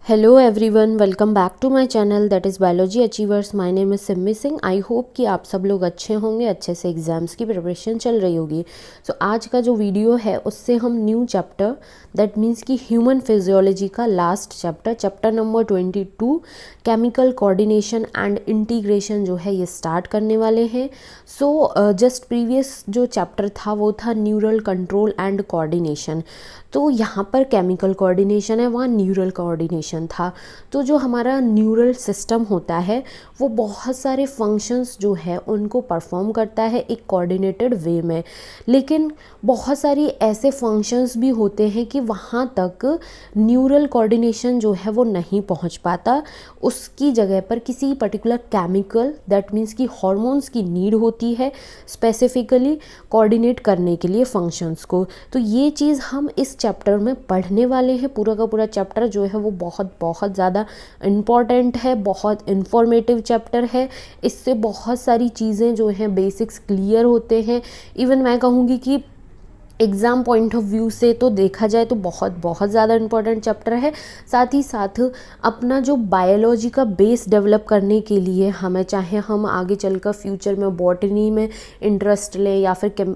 Hello everyone, welcome back to my channel that is biology achievers. My name is Simmi Singh. I hope कि आप सब लोग अच्छे होंगे, अच्छे से एग्ज़ाम्स की प्रिपरेशन चल रही होगी। सो आज का जो वीडियो है उससे हम न्यू चैप्टर दैट मीन्स कि ह्यूमन फिजियोलॉजी का last chapter number 22 chemical coordination and integration जो है ये स्टार्ट करने वाले हैं। सो जस्ट प्रीवियस जो चैप्टर था वो था न्यूरल कंट्रोल एंड कोऑर्डिनेशन। तो यहाँ पर केमिकल कोऑर्डिनेशन है, वहाँ न्यूरल कोऑर्डिनेशन था। तो जो हमारा न्यूरल सिस्टम होता है वो बहुत सारे फंक्शंस जो है उनको परफॉर्म करता है एक कोऑर्डिनेटेड वे में, लेकिन बहुत सारी ऐसे फंक्शंस भी होते हैं कि वहाँ तक न्यूरल कोऑर्डिनेशन जो है वो नहीं पहुँच पाता। उसकी जगह पर किसी पर्टिकुलर केमिकल दैट मीन्स कि हॉर्मोन्स की नीड होती है स्पेसिफिकली कोऑर्डिनेट करने के लिए फंक्शंस को। तो ये चीज़ हम इस चैप्टर में पढ़ने वाले हैं। पूरा का पूरा चैप्टर जो है वो बहुत बहुत ज़्यादा इम्पॉर्टेंट है, बहुत इन्फॉर्मेटिव चैप्टर है। इससे बहुत सारी चीज़ें जो हैं बेसिक्स क्लियर होते हैं। इवन मैं कहूँगी कि एग्ज़ाम पॉइंट ऑफ व्यू से तो देखा जाए तो बहुत बहुत ज़्यादा इम्पॉर्टेंट चैप्टर है। साथ ही साथ अपना जो बायोलॉजी का बेस डेवलप करने के लिए हमें, चाहे हम आगे चलकर फ्यूचर में बॉटनी में इंटरेस्ट लें या फिर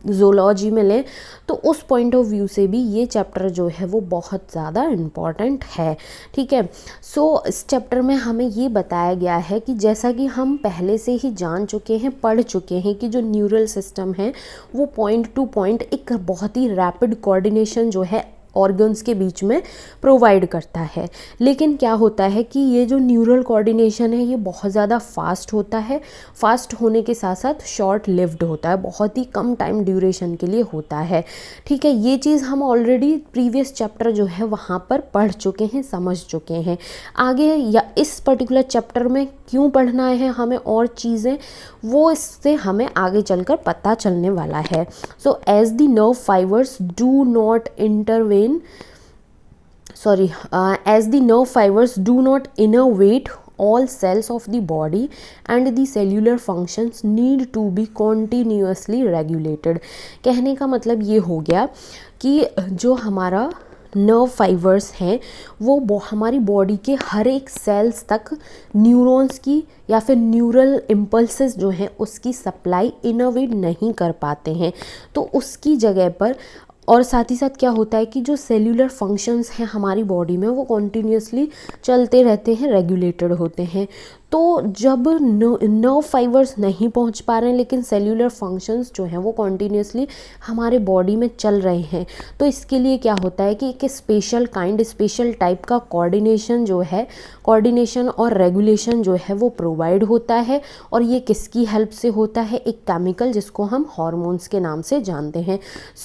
ज़ूलॉजी में लें, तो उस पॉइंट ऑफ व्यू से भी ये चैप्टर जो है वो बहुत ज़्यादा इम्पॉर्टेंट है। ठीक है। सो इस चैप्टर में हमें ये बताया गया है कि जैसा कि हम पहले से ही जान चुके हैं, पढ़ चुके हैं कि जो न्यूरल सिस्टम है वो पॉइंट टू पॉइंट एक बहुत ही रैपिड कोऑर्डिनेशन जो है ऑर्गन्स के बीच में प्रोवाइड करता है। लेकिन क्या होता है कि ये जो न्यूरल कोऑर्डिनेशन है ये बहुत ज़्यादा फास्ट होता है। फास्ट होने के साथ साथ शॉर्ट लिव्ड होता है, बहुत ही कम टाइम ड्यूरेशन के लिए होता है। ठीक है, ये चीज़ हम ऑलरेडी प्रीवियस चैप्टर जो है वहाँ पर पढ़ चुके हैं, समझ चुके हैं। आगे या इस पर्टिकुलर चैप्टर में क्यों पढ़ना है हमें और चीज़ें, वो इससे हमें आगे चलकर पता चलने वाला है। So as the nerve fibres do not intervene as the nerve fibers do not innervate all cells of the body and the cellular functions need to be continuously regulated। कहने का मतलब ये हो गया कि जो हमारा नर्व फाइबर्स हैं वो हमारी बॉडी के हर एक सेल्स तक न्यूरॉन्स की या फिर न्यूरल इम्पल्सेस जो हैं उसकी सप्लाई इनोवेट नहीं कर पाते हैं। तो उसकी जगह पर और साथ ही साथ क्या होता है कि जो सेल्यूलर फंक्शंस हैं हमारी बॉडी में वो कॉन्टीन्यूसली चलते रहते हैं, रेगुलेटेड होते हैं। तो जब नर्व फाइबर्स नहीं पहुंच पा रहे हैं लेकिन सेल्यूलर फंक्शंस जो हैं वो कॉन्टीन्यूसली हमारे बॉडी में चल रहे हैं, तो इसके लिए क्या होता है कि एक स्पेशल टाइप का कोऑर्डिनेशन जो है, कोऑर्डिनेशन और रेगुलेशन जो है वो प्रोवाइड होता है। और ये किसकी हेल्प से होता है? एक केमिकल जिसको हम हार्मोन्स के नाम से जानते हैं।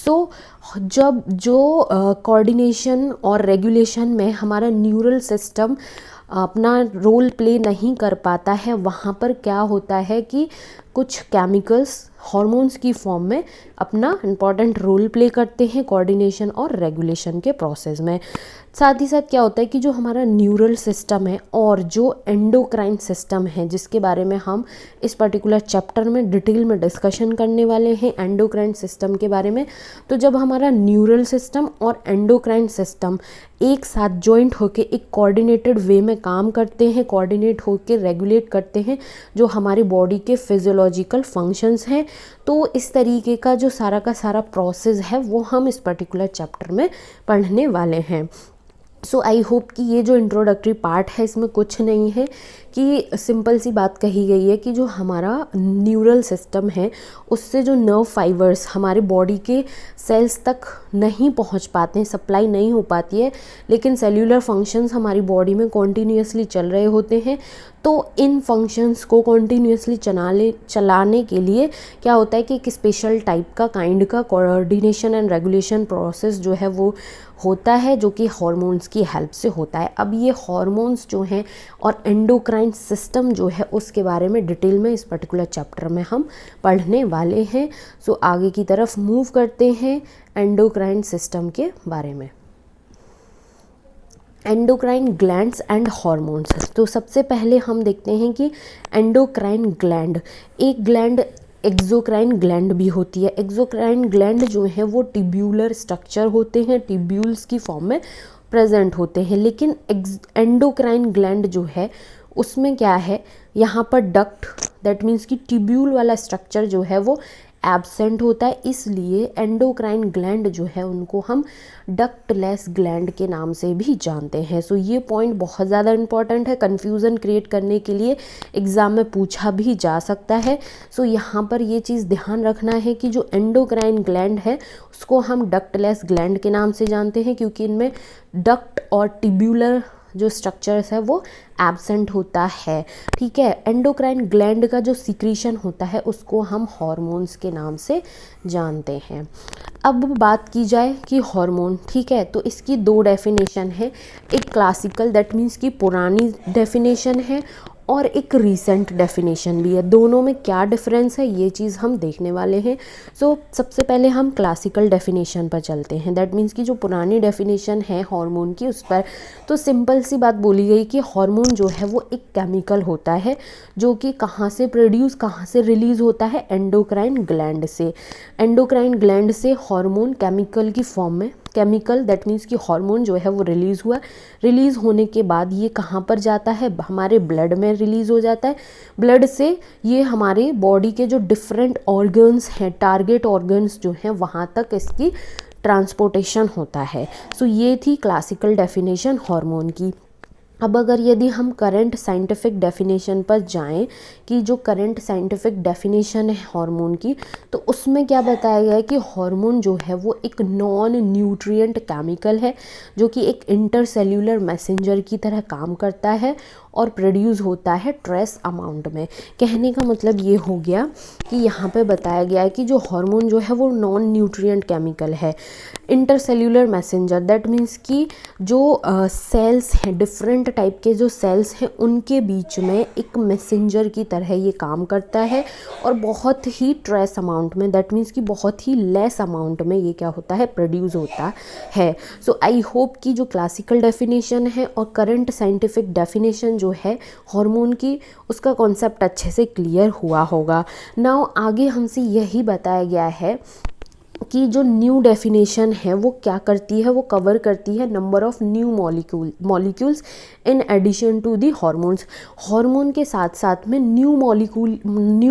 सो जब जो कोऑर्डिनेशन और रेगुलेशन में हमारा न्यूरल सिस्टम अपना रोल प्ले नहीं कर पाता है, वहाँ पर क्या होता है कि कुछ केमिकल्स हार्मोन्स की फॉर्म में अपना इम्पॉर्टेंट रोल प्ले करते हैं कोऑर्डिनेशन और रेगुलेशन के प्रोसेस में। साथ ही साथ क्या होता है कि जो हमारा न्यूरल सिस्टम है और जो एंडोक्राइन सिस्टम है, जिसके बारे में हम इस पर्टिकुलर चैप्टर में डिटेल में डिस्कशन करने वाले हैं एंडोक्राइन सिस्टम के बारे में। तो जब हमारा न्यूरल सिस्टम और एंडोक्राइन सिस्टम एक साथ जॉइंट होकर एक कोऑर्डिनेटेड वे में काम करते हैं, कोऑर्डिनेट होकर रेगुलेट करते हैं जो हमारी बॉडी के फिजियोलॉजिकल फंक्शंस हैं, तो इस तरीके का जो सारा का सारा प्रोसेस है वो हम इस पर्टिकुलर चैप्टर में पढ़ने वाले हैं। सो आई होप कि ये जो इंट्रोडक्टरी पार्ट है इसमें कुछ नहीं है कि सिंपल सी बात कही गई है कि जो हमारा न्यूरल सिस्टम है उससे जो नर्व फाइबर्स हमारे बॉडी के सेल्स तक नहीं पहुंच पाते हैं, सप्लाई नहीं हो पाती है, लेकिन सेल्यूलर फंक्शंस हमारी बॉडी में कॉन्टीन्यूसली चल रहे होते हैं। तो इन फंक्शंस को कॉन्टीन्यूसली चलाने के लिए क्या होता है कि एक स्पेशल टाइप का काइंड का कोऑर्डिनेशन एंड रेगुलेशन प्रोसेस जो है वो होता है, जो कि हार्मोन्स की हेल्प से होता है। अब ये हार्मोन्स जो हैं और एंडोक्राइन सिस्टम जो है उसके बारे में डिटेल में इस पर्टिकुलर चैप्टर में हम पढ़ने वाले हैं। सो आगे की तरफ मूव करते हैं एंडोक्राइन सिस्टम के बारे में। Endocrine glands and hormones. तो सबसे पहले हम देखते हैं कि एंडोक्राइन ग्लैंड, एक ग्लैंड एक्सोक्राइन ग्लैंड भी होती है। एक्सोक्राइन ग्लैंड जो है वो ट्यूब्यूलर स्ट्रक्चर होते हैं, ट्यूब्यूल्स की फॉर्म में प्रेजेंट होते हैं। लेकिन एंडोक्राइन ग्लैंड जो है उसमें क्या है, यहाँ पर डक्ट दैट मीन्स कि ट्यूब्यूल वाला स्ट्रक्चर जो है वो एब्सेंट होता है, इसलिए एंडोक्राइन ग्लैंड जो है उनको हम डक्टलेस ग्लैंड के नाम से भी जानते हैं। सो ये पॉइंट बहुत ज़्यादा इंपॉर्टेंट है, कन्फ्यूज़न क्रिएट करने के लिए एग्ज़ाम में पूछा भी जा सकता है। सो यहाँ पर ये चीज़ ध्यान रखना है कि जो एंडोक्राइन ग्लैंड है उसको हम डक्टलेस ग्लैंड के नाम से जानते हैं, क्योंकि इनमें डक्ट और ट्यूब्यूलर जो स्ट्रक्चर्स है वो एब्सेंट होता है। ठीक है, एंडोक्राइन ग्लैंड का जो सीक्रीशन होता है उसको हम हार्मोन्स के नाम से जानते हैं। अब बात की जाए कि हार्मोन, ठीक है, तो इसकी दो डेफिनेशन है, एक क्लासिकल दैट मीन्स की पुरानी डेफिनेशन है और एक रीसेंट डेफिनेशन भी है। दोनों में क्या डिफरेंस है ये चीज़ हम देखने वाले हैं। सो सबसे पहले हम क्लासिकल डेफिनेशन पर चलते हैं, दैट मीन्स कि जो पुरानी डेफिनेशन है हार्मोन की उस पर तो सिंपल सी बात बोली गई कि हार्मोन जो है वो एक केमिकल होता है जो कि कहाँ से प्रोड्यूस कहाँ से रिलीज़ होता है, एंडोक्राइन ग्लैंड से। एंडोक्राइन ग्लैंड से हार्मोन केमिकल की फॉर्म में, केमिकल दैट मीन्स कि हार्मोन जो है वो रिलीज़ हुआ, रिलीज़ होने के बाद ये कहाँ पर जाता है, हमारे ब्लड में रिलीज़ हो जाता है। ब्लड से ये हमारे बॉडी के जो डिफरेंट ऑर्गन्स हैं, टारगेट ऑर्गन्स जो हैं वहाँ तक इसकी ट्रांसपोर्टेशन होता है। सो ये थी क्लासिकल डेफिनेशन हार्मोन की। अब अगर यदि हम करंट साइंटिफिक डेफिनेशन पर जाएं कि जो करंट साइंटिफिक डेफिनेशन है हार्मोन की, तो उसमें क्या बताया गया है कि हार्मोन जो है वो एक नॉन न्यूट्रिएंट केमिकल है जो कि एक इंटरसेल्यूलर मैसेंजर की तरह काम करता है और प्रोड्यूस होता है ट्रेस अमाउंट में। कहने का मतलब ये हो गया कि यहाँ पे बताया गया है कि जो हार्मोन जो है वो नॉन न्यूट्रिएंट केमिकल है, इंटरसेल्यूलर मैसेंजर दैट मीन्स कि जो सेल्स हैं, डिफरेंट टाइप के जो सेल्स हैं उनके बीच में एक मैसेंजर की तरह ये काम करता है और बहुत ही ट्रेस अमाउंट में दैट मीन्स कि बहुत ही लेस अमाउंट में ये क्या होता है, प्रोड्यूस होता है। सो आई होप कि जो क्लासिकल डेफिनेशन है और करंट साइंटिफिक डेफिनेशन जो है हार्मोन की उसका कॉन्सेप्ट अच्छे से क्लियर हुआ होगा। नाउ आगे हमसे यही बताया गया है कि जो न्यू डेफिनेशन है वो क्या करती है, वो कवर करती है number of new molecules in addition to the hormones. Hormone के साथ साथ में न्यू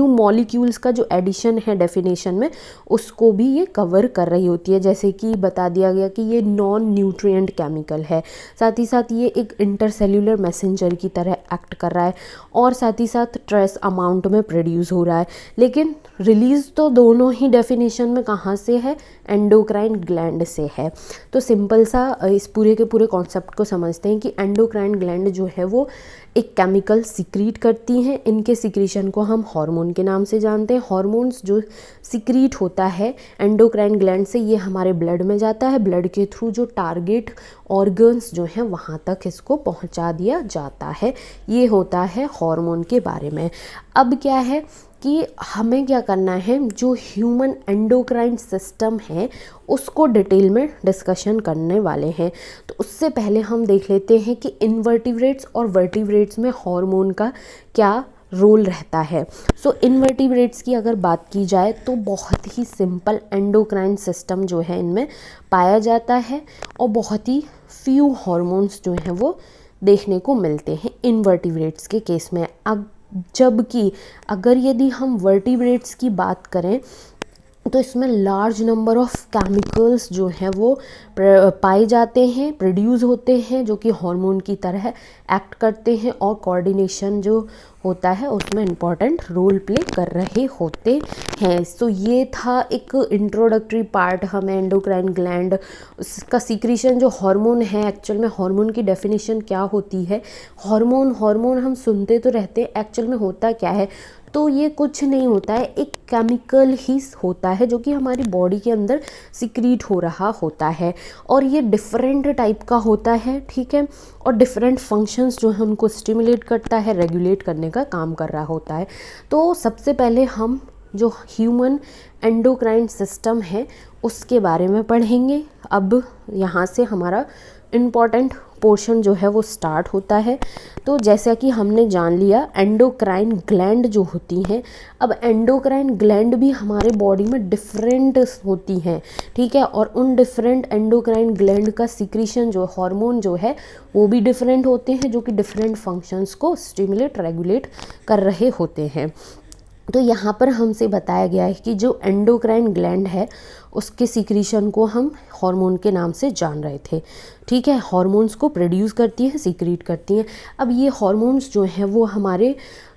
मॉलिक्यूल्स का जो एडिशन है डेफिनेशन में उसको भी ये कवर कर रही होती है। जैसे कि बता दिया गया कि ये नॉन न्यूट्रिएंट केमिकल है, साथ ही साथ ये एक इंटरसेल्यूलर मैसेंजर की तरह एक्ट कर रहा है और साथ ही साथ ट्रेस अमाउंट में प्रोड्यूस हो रहा है। लेकिन रिलीज़ तो दोनों ही डेफिनेशन में कहाँ से है, एंडोक्राइन ग्लैंड से है। तो सिंपल सा इस पूरे के पूरे कॉन्सेप्ट को समझते हैं कि एंडोक्राइन ग्लैंड जो है वो एक केमिकल सिक्रीट करती हैं, इनके सिक्रीशन को हम हार्मोन के नाम से जानते हैं। हार्मोन्स जो सिक्रीट होता है एंडोक्राइन ग्लैंड से ये हमारे ब्लड में जाता है, ब्लड के थ्रू जो टारगेट ऑर्गन्स जो हैं वहाँ तक इसको पहुँचा दिया जाता है। ये होता है हार्मोन के बारे में। अब क्या है कि हमें क्या करना है, जो ह्यूमन एंडोक्राइन सिस्टम है उसको डिटेल में डिस्कशन करने वाले हैं। तो उससे पहले हम देख लेते हैं कि इनवर्टिब्रेट्स और वर्टिब्रेट्स में हार्मोन का क्या रोल रहता है। सो इनवर्टिब्रेट्स की अगर बात की जाए तो बहुत ही सिंपल एंडोक्राइन सिस्टम जो है इनमें पाया जाता है और बहुत ही फ्यू हार्मोन्स जो हैं वो देखने को मिलते हैं इनवर्टिब्रेट्स के केस में। अब जबकि अगर यदि हम वर्टिब्रेट्स की बात करें तो इसमें लार्ज नंबर ऑफ केमिकल्स जो हैं वो पाए जाते हैं, प्रोड्यूस होते हैं, जो कि हार्मोन की तरह एक्ट करते हैं और कोऑर्डिनेशन जो होता है उसमें इम्पॉर्टेंट रोल प्ले कर रहे होते हैं। सो ये था एक इंट्रोडक्टरी पार्ट हमें एंडोक्राइन ग्लैंड उसका सीक्रेशन जो हार्मोन है, एक्चुअल में हार्मोन की डेफिनेशन क्या होती है। हार्मोन हम सुनते तो रहते हैं, एक्चुअल में होता क्या है, तो ये कुछ नहीं होता है, एक केमिकल ही होता है जो कि हमारी बॉडी के अंदर सिक्रीट हो रहा होता है और ये डिफरेंट टाइप का होता है, ठीक है, और डिफरेंट फंक्शंस जो है उनको स्टिमुलेट करता है, रेगुलेट करने का काम कर रहा होता है। तो सबसे पहले हम जो ह्यूमन एंडोक्राइन सिस्टम है उसके बारे में पढ़ेंगे। अब यहाँ से हमारा इम्पॉर्टेंट पोर्शन जो है वो स्टार्ट होता है। तो जैसा कि हमने जान लिया एंडोक्राइन ग्लैंड जो होती हैं, अब एंडोक्राइन ग्लैंड भी हमारे बॉडी में डिफरेंट होती हैं, ठीक है, और उन डिफरेंट एंडोक्राइन ग्लैंड का सिक्रीशन जो हार्मोन जो है वो भी डिफरेंट होते हैं, जो कि डिफरेंट फंक्शंस को स्टिमुलेट रेगुलेट कर रहे होते हैं। तो यहाँ पर हमसे बताया गया है कि जो एंडोक्राइन ग्लैंड है उसके सिक्रीशन को हम हार्मोन के नाम से जान रहे थे, ठीक है। हार्मोन्स को प्रोड्यूस करती हैं, सीक्रेट करती हैं। अब ये हार्मोन्स जो हैं वो हमारे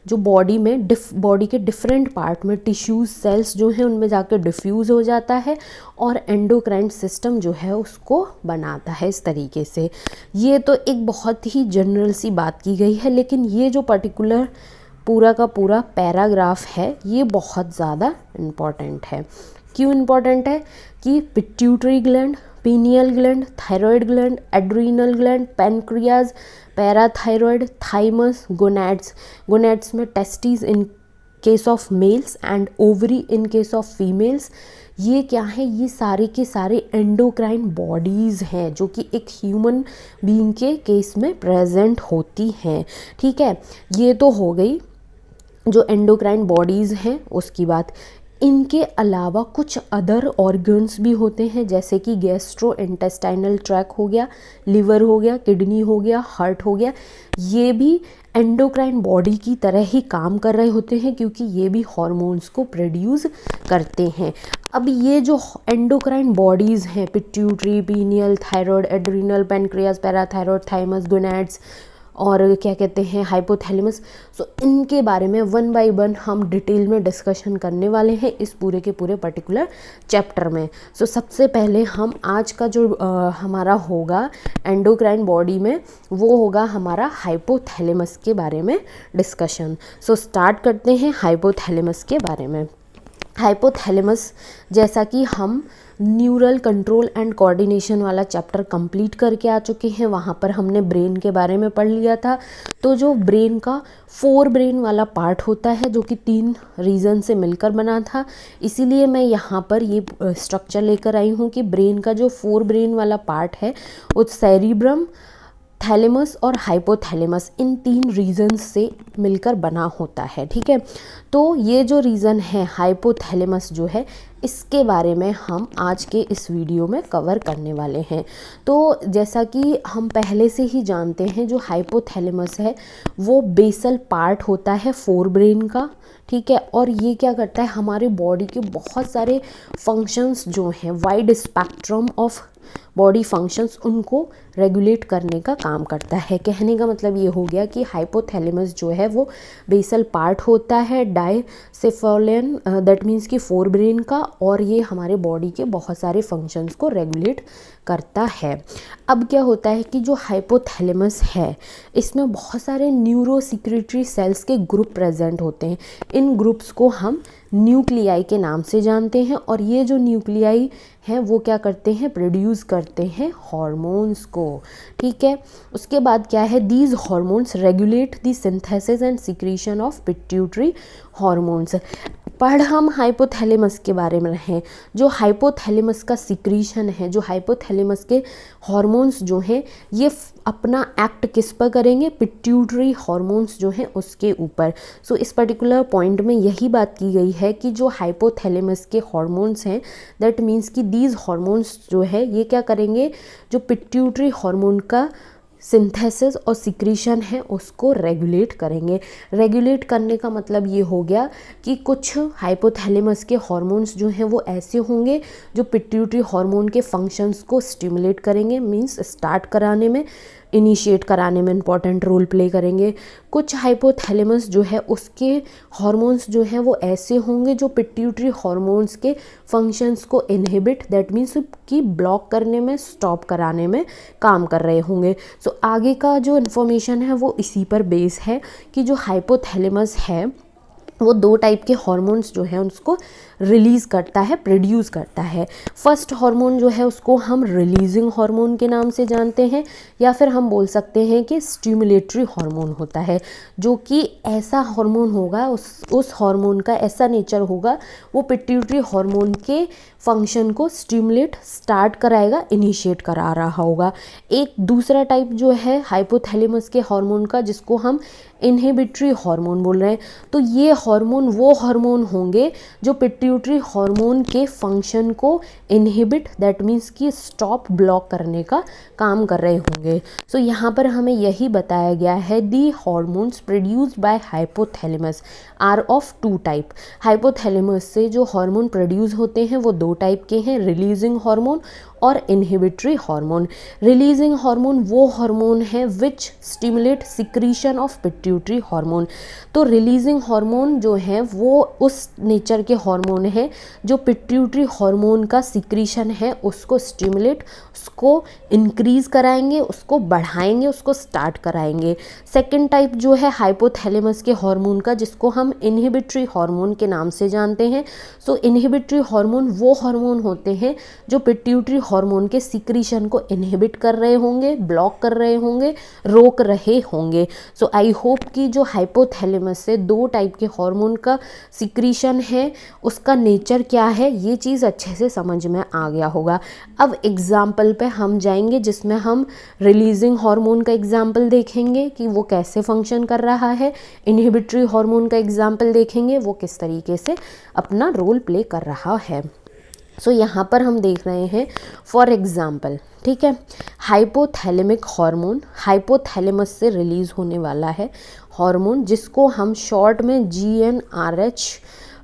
जो बॉडी में बॉडी के डिफरेंट पार्ट में टिश्यूज़ सेल्स जो हैं उनमें जाकर डिफ्यूज़ हो जाता है और एंडोक्राइन सिस्टम जो है उसको बनाता है इस तरीके से। ये तो एक बहुत ही जनरल सी बात की गई है, लेकिन ये जो पर्टिकुलर पूरा का पूरा पैराग्राफ है ये बहुत ज़्यादा इम्पॉर्टेंट है। क्यों इम्पॉर्टेंट है कि pituitary gland, pineal gland, thyroid gland, adrenal gland, pancreas, parathyroid, thymus, gonads, gonads में testis in case of males and ovary in case of females, ये क्या है, ये सारे के सारे एंडोक्राइन बॉडीज़ हैं जो कि एक ह्यूमन बीइंग के केस में प्रेजेंट होती हैं, ठीक है। ये तो हो गई जो एंडोक्राइन बॉडीज़ हैं उसकी बात। इनके अलावा कुछ अदर ऑर्गन्स भी होते हैं, जैसे कि गैस्ट्रो इंटेस्टाइनल ट्रैक हो गया, लिवर हो गया, किडनी हो गया, हार्ट हो गया। ये भी एंडोक्राइन बॉडी की तरह ही काम कर रहे होते हैं क्योंकि ये भी हार्मोन्स को प्रोड्यूस करते हैं। अब ये जो एंडोक्राइन बॉडीज़ हैं, pituitary, pineal, thyroid, adrenal, pancreas, parathyroid, thymus, gonads और क्या कहते हैं हाइपोथैलेमस, सो इनके बारे में वन बाय वन हम डिटेल में डिस्कशन करने वाले हैं इस पूरे के पूरे पर्टिकुलर चैप्टर में। सो सबसे पहले हम आज का जो हमारा होगा एंडोक्राइन बॉडी में वो होगा हमारा हाइपोथैलेमस के बारे में डिस्कशन। सो स्टार्ट करते हैं हाइपोथैलेमस के बारे में। हाइपोथैलेमस, जैसा कि हम न्यूरल कंट्रोल एंड कोऑर्डिनेशन वाला चैप्टर कंप्लीट करके आ चुके हैं, वहाँ पर हमने ब्रेन के बारे में पढ़ लिया था। तो जो ब्रेन का फोर ब्रेन वाला पार्ट होता है जो कि 3 रीजन से मिलकर बना था, इसीलिए मैं यहाँ पर ये स्ट्रक्चर लेकर आई हूँ कि ब्रेन का जो 4 ब्रेन वाला पार्ट है वो सेरिब्रम, थैलेमस और हाइपोथैलेमस, इन 3 रीजन्स से मिलकर बना होता है, ठीक है। तो ये जो रीज़न है हाइपोथैलेमस जो है इसके बारे में हम आज के इस वीडियो में कवर करने वाले हैं। तो जैसा कि हम पहले से ही जानते हैं जो हाइपोथैलेमस है वो बेसल पार्ट होता है 4 ब्रेन का, ठीक है। और ये क्या करता है, हमारे बॉडी के बहुत सारे फंक्शंस जो हैं, wide spectrum of body functions, उनको रेगुलेट करने का काम करता है। कहने का मतलब ये हो गया कि हाइपोथैलेमस जो है वो बेसल पार्ट होता है डायसेफेलियन, दैट मीन्स कि 4 ब्रेन का, और ये हमारे बॉडी के बहुत सारे फंक्शंस को रेगुलेट करता है। अब क्या होता है कि जो हाइपोथैलेमस है इसमें बहुत सारे न्यूरो सिक्रेटरी सेल्स के ग्रुप प्रेजेंट होते हैं। इन ग्रुप्स को हम न्यूक्लियाई के नाम से जानते हैं, और ये जो न्यूक्लियाई हैं वो क्या करते हैं, प्रोड्यूस करते हैं हार्मोन्स को, ठीक है। उसके बाद क्या है, these hormones regulate the synthesis and secretion of pituitary hormones. पढ़ हम हाइपोथैलेमस के बारे में हैं। जो हाइपोथैलेमस का सिक्रीशन है, जो हाइपोथैलेमस के हार्मोन्स जो हैं ये अपना एक्ट किस पर करेंगे, पिट्यूटरी हार्मोन्स जो हैं उसके ऊपर। सो इस पर्टिकुलर पॉइंट में यही बात की गई है कि जो हाइपोथैलेमस के हार्मोन्स हैं, दैट मीन्स कि दीज हार्मोन्स जो है ये क्या करेंगे, जो पिट्यूटरी हार्मोन का सिंथेसिस और सिक्रीशन है उसको रेगुलेट करेंगे। रेगुलेट करने का मतलब ये हो गया कि कुछ हाइपोथैलेमस के हार्मोन्स जो हैं वो ऐसे होंगे जो पिट्यूटरी हार्मोन के फंक्शंस को स्टिमुलेट करेंगे, मींस स्टार्ट कराने में, इनिशिएट कराने में इम्पॉर्टेंट रोल प्ले करेंगे। कुछ हाइपोथैलेमस जो है उसके हार्मोन्स जो हैं वो ऐसे होंगे जो पिट्यूटरी हार्मोन्स के फंक्शंस को इनहिबिट, दैट मीन्स कि ब्लॉक करने में, स्टॉप कराने में काम कर रहे होंगे। सो आगे का जो इन्फॉर्मेशन है वो इसी पर बेस है कि जो हाइपोथैलेमस है वो 2 टाइप के हार्मोन्स जो है उसको रिलीज़ करता है, प्रोड्यूस करता है। फर्स्ट हार्मोन जो है उसको हम रिलीजिंग हार्मोन के नाम से जानते हैं, या फिर हम बोल सकते हैं कि स्टिमुलेटरी हार्मोन होता है, जो कि ऐसा हार्मोन होगा, उस हार्मोन का ऐसा नेचर होगा, वो पिट्यूटरी हार्मोन के फंक्शन को स्टिमुलेट स्टार्ट कराएगा, इनिशिएट करा रहा होगा। एक दूसरा टाइप जो है हाइपोथैलेमस के हार्मोन का, जिसको हम इनहिबिटरी हार्मोन बोल रहे हैं। तो ये हार्मोन वो हार्मोन होंगे जो पिट्यूटरी हार्मोन के फंक्शन को इनहिबिट, दैट मीन्स कि स्टॉप, ब्लॉक करने का काम कर रहे होंगे। सो यहाँ पर हमें यही बताया गया है, the hormones produced by hypothalamus are of 2 type. Hypothalamus से जो हार्मोन प्रोड्यूस होते हैं वो 2 टाइप के हैं, रिलीजिंग हार्मोन और इनहिबिटरी हार्मोन। रिलीजिंग हार्मोन वो हार्मोन है which stimulate secretion of pituitary hormone. तो रिलीजिंग हार्मोन जो है वो उस नेचर के हार्मोन है जो पिट्यूटरी हार्मोन का सिक्रीशन है उसको स्टिमुलेट, उसको इंक्रीज कराएंगे, उसको बढ़ाएंगे, उसको स्टार्ट कराएंगे। सेकेंड टाइप जो है हाइपोथैलेमस के हार्मोन का, जिसको हम इनहिबिटरी हार्मोन के नाम से जानते हैं। सो इनहिबिटरी हार्मोन वो हार्मोन होते हैं जो पिट्यूटरी हार्मोन के सिक्रीशन को इनहिबिट कर रहे होंगे, ब्लॉक कर रहे होंगे, रोक रहे होंगे। सो आई होप कि जो हाइपोथैलेमस से 2 टाइप के हार्मोन का सिक्रीशन है उसका नेचर क्या है, ये चीज़ अच्छे से समझ में आ गया होगा। अब एग्जाम्पल पे हम जाएंगे, जिसमें हम रिलीजिंग हार्मोन का एग्जाम्पल देखेंगे कि वो कैसे फंक्शन कर रहा है, इनहिबिटरी हार्मोन का एग्जाम्पल देखेंगे वो किस तरीके से अपना रोल प्ले कर रहा है। सो यहाँ पर हम देख रहे हैं फॉर एग्ज़ाम्पल, ठीक है, हाइपोथैलेमिक हार्मोन, हाइपोथैलेमस से रिलीज़ होने वाला है हार्मोन, जिसको हम शॉर्ट में GnRH,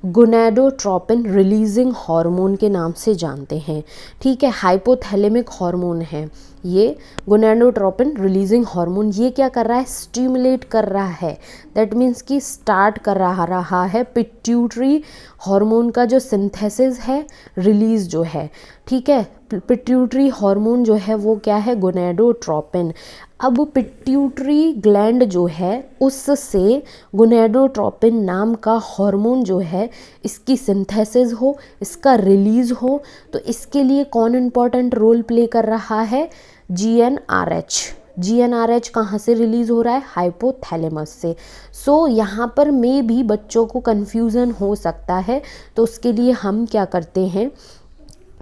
गोनेडोट्रोपिन रिलीजिंग हार्मोन के नाम से जानते हैं। ठीक है, हाइपोथैलेमिक हार्मोन है ये, गोनेडोट्रोपिन रिलीजिंग हार्मोन। ये क्या कर रहा है, स्टिमुलेट कर रहा है, दैट मीन्स कि स्टार्ट कर रहा है पिट्यूटरी हार्मोन का जो सिंथेसिस है, रिलीज जो है। ठीक है, पिट्यूटरी हार्मोन जो है वो क्या है, गोनेडोट्रोपिन। अब पिट्यूटरी ग्लैंड जो है उससे गोनेडोट्रोपिन नाम का हार्मोन जो है इसकी सिंथेसिस हो, इसका रिलीज हो, तो इसके लिए कौन इम्पॉर्टेंट रोल प्ले कर रहा है, GnRH। GnRH कहाँ से रिलीज़ हो रहा है, हाइपोथैलेमस से। सो यहाँ पर में भी बच्चों को कन्फ्यूज़न हो सकता है, तो उसके लिए हम क्या करते हैं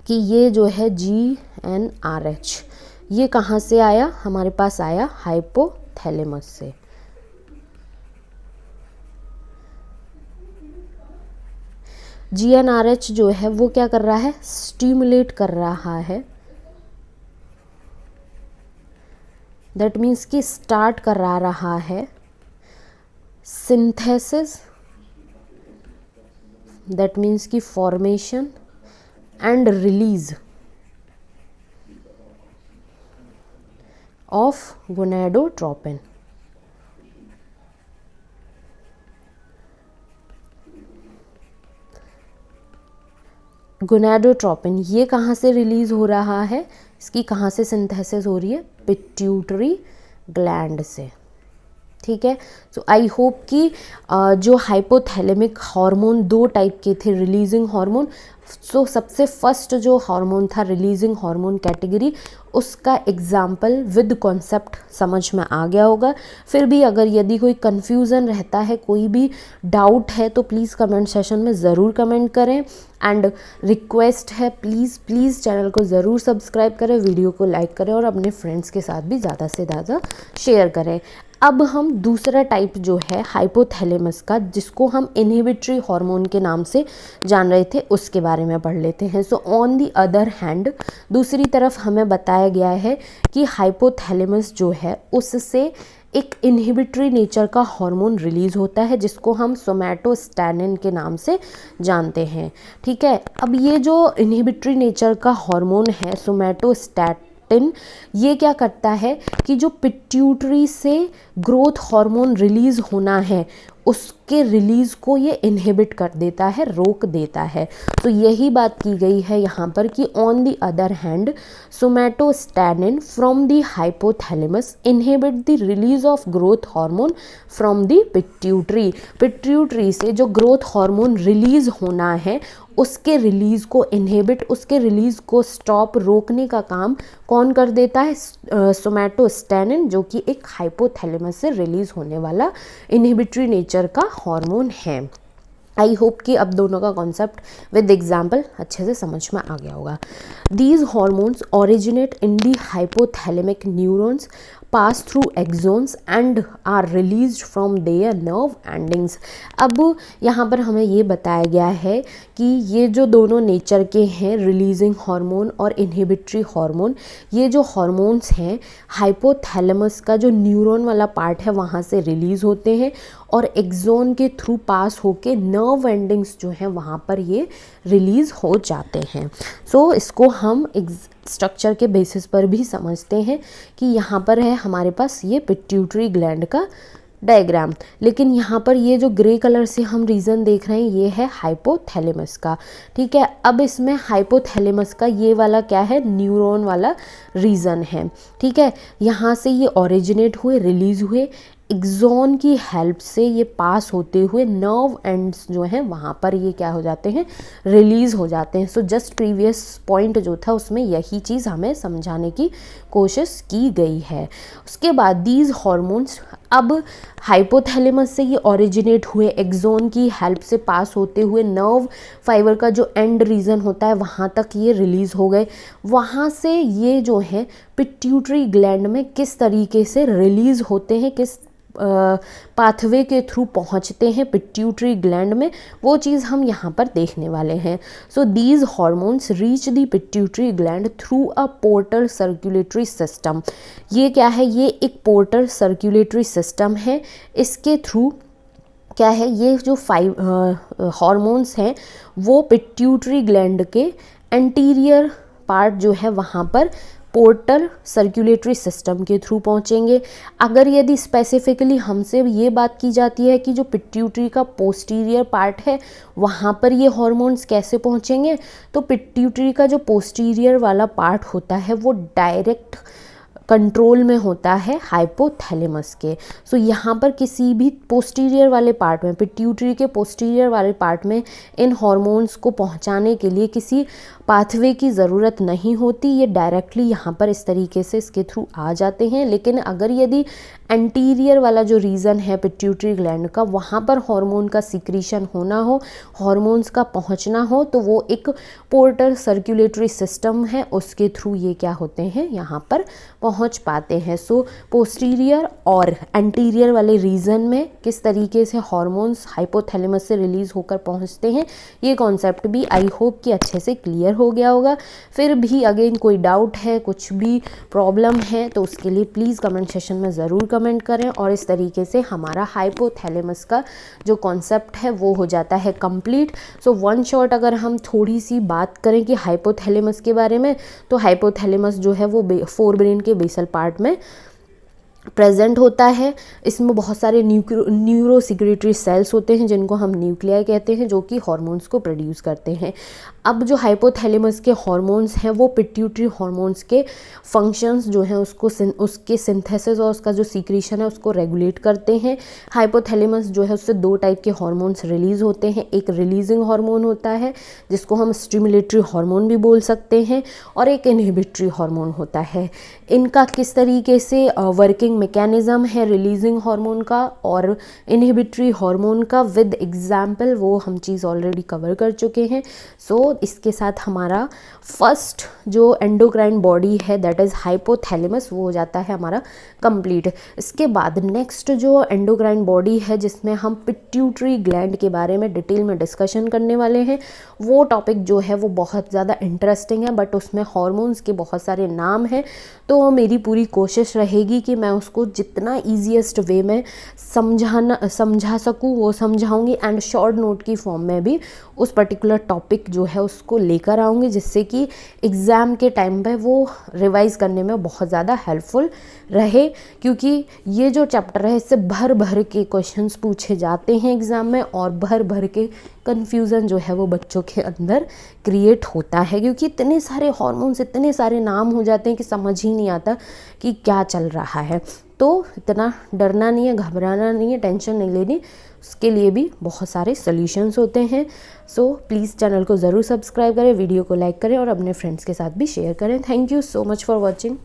कि ये जो है GnRH ये कहाँ से आया, हमारे पास आया हाइपोथैलेमस से। GnRH जो है वो क्या कर रहा है, स्टिमुलेट कर रहा है, दैट मीन्स कि स्टार्ट करा रहा है सिंथेसिस, दैट मीन्स कि formation and release of gonadotropin. Gonadotropin ये कहाँ से रिलीज हो रहा है, इसकी कहाँ से सिंथेसिस हो रही है, पिट्यूटरी ग्लैंड से। ठीक है, सो आई होप कि जो हाइपोथैलेमिक हार्मोन 2 टाइप के थे, रिलीजिंग हार्मोन। सो सबसे फर्स्ट जो हार्मोन था रिलीजिंग हार्मोन कैटेगरी, उसका एग्जाम्पल विद कॉन्सेप्ट समझ में आ गया होगा। फिर भी अगर यदि कोई कन्फ्यूज़न रहता है, कोई भी डाउट है, तो प्लीज़ कमेंट सेशन में ज़रूर कमेंट करें। एंड रिक्वेस्ट है, प्लीज़ चैनल को ज़रूर सब्सक्राइब करें, वीडियो को लाइक करें और अपने फ्रेंड्स के साथ भी ज़्यादा से ज़्यादा शेयर करें। अब हम दूसरा टाइप जो है हाइपोथैलेमस का, जिसको हम इनहिबिटरी हार्मोन के नाम से जान रहे थे, उसके बारे में पढ़ लेते हैं। So on the other hand, दूसरी तरफ हमें बताया गया है कि हाइपोथैलेमस जो है उससे एक इनहिबिटरी नेचर का हार्मोन रिलीज़ होता है, जिसको हम सोमैटोस्टैनिन के नाम से जानते हैं। ठीक है, अब ये जो इनहिबिटरी नेचर का हार्मोन है सोमैटोस्टैटिन, ये क्या करता है कि जो पिट्यूटरी से ग्रोथ हार्मोन रिलीज़ होना है उसके रिलीज़ को ये इनहिबिट कर देता है, रोक देता है। तो यही बात की गई है यहाँ पर कि on the other hand somatostatin from the hypothalamus inhibit the release of growth hormone from the pituitary. Pituitary से जो ग्रोथ हार्मोन रिलीज होना है उसके रिलीज़ को इनहिबिट, उसके रिलीज़ को स्टॉप, रोकने का काम कौन कर देता है? सोमैटोस्टैटिन, जो कि एक हाइपोथैलेमस से रिलीज़ होने वाला इनहिबिटरी नेचर का हार्मोन है। आई होप कि अब दोनों का कॉन्सेप्ट विद एग्जाम्पल अच्छे से समझ में आ गया होगा। These hormones originate in the hypothalamic neurons, pass through axons and are released from their nerve endings. अब यहाँ पर हमें ये बताया गया है कि ये जो दोनों नेचर के हैं, रिलीजिंग हार्मोन और इनहिबिटरी हार्मोन, ये जो हार्मोन्स हैं हाइपोथैलेमस का जो न्यूरॉन वाला पार्ट है वहाँ से रिलीज़ होते हैं और एक्सोन के थ्रू पास होके नर्व एंडिंग्स जो हैं वहाँ पर ये रिलीज़ हो जाते हैं। सो इसको हम स्ट्रक्चर के बेसिस पर भी समझते हैं कि यहाँ पर है हमारे पास ये पिट्यूटरी ग्लैंड का डायग्राम, लेकिन यहाँ पर ये जो ग्रे कलर से हम रीज़न देख रहे हैं ये है हाइपोथैलेमस का। ठीक है, अब इसमें हाइपोथैलेमस का ये वाला क्या है? न्यूरॉन वाला रीज़न है। ठीक है, यहाँ से ये ओरिजिनेट हुए, रिलीज़ हुए, एक्सोन की हेल्प से ये पास होते हुए नर्व एंड्स जो हैं वहाँ पर ये क्या हो जाते हैं? रिलीज़ हो जाते हैं। सो जस्ट प्रीवियस पॉइंट जो था उसमें यही चीज़ हमें समझाने की कोशिश की गई है। उसके बाद दीज हॉर्मोन्स अब हाइपोथैलेमस से ये ओरिजिनेट हुए, एक्सोन की हेल्प से पास होते हुए नर्व फाइबर का जो एंड रीजन होता है वहाँ तक ये रिलीज़ हो गए। वहाँ से ये जो है पिट्यूटरी ग्लैंड में किस तरीके से रिलीज़ होते हैं, किस पाथवे के थ्रू पहुँचते हैं पिट्यूटरी ग्लैंड में, वो चीज़ हम यहाँ पर देखने वाले हैं। So these hormones reach the pituitary gland through a portal circulatory system. ये क्या है? ये एक पोर्टल सर्कुलेटरी सिस्टम है। इसके थ्रू क्या है? ये जो 5 हॉर्मोन्स हैं वो पिट्यूटरी ग्लैंड के एंटीरियर पार्ट जो है वहाँ पर पोर्टल सर्कुलेटरी सिस्टम के थ्रू पहुँचेंगे। अगर यदि स्पेसिफिकली हमसे ये बात की जाती है कि जो पिट्यूटरी का पोस्टीरियर पार्ट है वहाँ पर ये हॉर्मोन्स कैसे पहुँचेंगे, तो पिट्यूटरी का जो पोस्टीरियर वाला पार्ट होता है वो डायरेक्ट कंट्रोल में होता है हाइपोथैलेमस के। सो यहाँ पर किसी भी पोस्टीरियर वाले पार्ट में, पिट्यूटरी के पोस्टीरियर वाले पार्ट में इन हॉर्मोन्स को पहुँचाने के लिए किसी पाथवे की ज़रूरत नहीं होती, ये डायरेक्टली यहाँ पर इस तरीके से इसके थ्रू आ जाते हैं। लेकिन अगर यदि एंटीरियर वाला जो रीज़न है पिट्यूटरी ग्लैंड का, वहाँ पर हार्मोन का सिक्रीशन होना हो, हार्मोन्स का पहुँचना हो, तो वो एक पोर्टल सर्कुलेटरी सिस्टम है, उसके थ्रू ये क्या होते हैं? यहाँ पर पहुँच पाते हैं। सो पोस्टीरियर और एंटीरियर वाले रीजन में किस तरीके से हार्मोन्स हाइपोथैलेमस से रिलीज़ होकर पहुँचते हैं, ये कॉन्सेप्ट भी आई होप कि अच्छे से क्लियर हो गया होगा। फिर भी अगेन कोई डाउट है, कुछ भी प्रॉब्लम है, तो उसके लिए प्लीज़ कमेंट सेशन में ज़रूर कमेंट करें। और इस तरीके से हमारा हाइपोथैलेमस का जो कॉन्सेप्ट है वो हो जाता है कंप्लीट। सो वन शॉट अगर हम थोड़ी सी बात करें कि हाइपोथैलेमस के बारे में, तो हाइपोथैलेमस जो है वो फोर ब्रेन के बेसल पार्ट में प्रेजेंट होता है। इसमें बहुत सारे न्यूरो सिक्रेटरी सेल्स होते हैं जिनको हम न्यूक्लियाई कहते हैं, जो कि हॉर्मोन्स को प्रोड्यूस करते हैं। अब जो हाइपोथैलेमस के हॉर्मोन्स हैं वो पिट्यूटरी हॉर्मोन्स के फंक्शंस जो हैं उसके सिंथेसिस और उसका जो सीक्रेशन है उसको रेगुलेट करते हैं। हाइपोथैलेमस जो है उससे 2 टाइप के हॉर्मोन्स रिलीज़ होते हैं। एक रिलीजिंग हार्मोन होता है जिसको हम स्टिमुलेटरी हार्मोन भी बोल सकते हैं, और एक इनहिबिटरी हार्मोन होता है। इनका किस तरीके से वर्किंग मैकेनिज्म है रिलीजिंग हार्मोन का और इनहिबिटरी हार्मोन का, विद एग्जाम्पल वो हम चीज़ ऑलरेडी कवर कर चुके हैं। सो इसके साथ हमारा फर्स्ट जो एंडोक्राइन बॉडी है दैट इज़ हाइपोथैलेमस वो हो जाता है हमारा कंप्लीट। इसके बाद नेक्स्ट जो एंडोक्राइन बॉडी है जिसमें हम पिट्यूटरी ग्लैंड के बारे में डिटेल में डिस्कशन करने वाले हैं, वो टॉपिक जो है वो बहुत ज़्यादा इंटरेस्टिंग है, बट उसमें हॉर्मोन्स के बहुत सारे नाम हैं। तो मेरी पूरी कोशिश रहेगी कि मैं उसको जितना ईजीएस्ट वे में समझा सकूँ वो समझाऊँगी, एंड शॉर्ट नोट की फॉर्म में भी उस पर्टिकुलर टॉपिक जो है उसको लेकर आऊँगी, जिससे कि एग्ज़ाम के टाइम पे वो रिवाइज़ करने में बहुत ज़्यादा हेल्पफुल रहे। क्योंकि ये जो चैप्टर है इससे भर भर के क्वेश्चंस पूछे जाते हैं एग्ज़ाम में, और भर भर के कन्फ्यूज़न जो है वो बच्चों के अंदर क्रिएट होता है, क्योंकि इतने सारे हार्मोन्स, इतने सारे नाम हो जाते हैं कि समझ ही नहीं आता कि क्या चल रहा है। तो इतना डरना नहीं है, घबराना नहीं है, टेंशन नहीं लेनी, उसके लिए भी बहुत सारे सॉल्यूशंस होते हैं। सो प्लीज़ चैनल को ज़रूर सब्सक्राइब करें, वीडियो को लाइक करें और अपने फ्रेंड्स के साथ भी शेयर करें। Thank you so much for watching.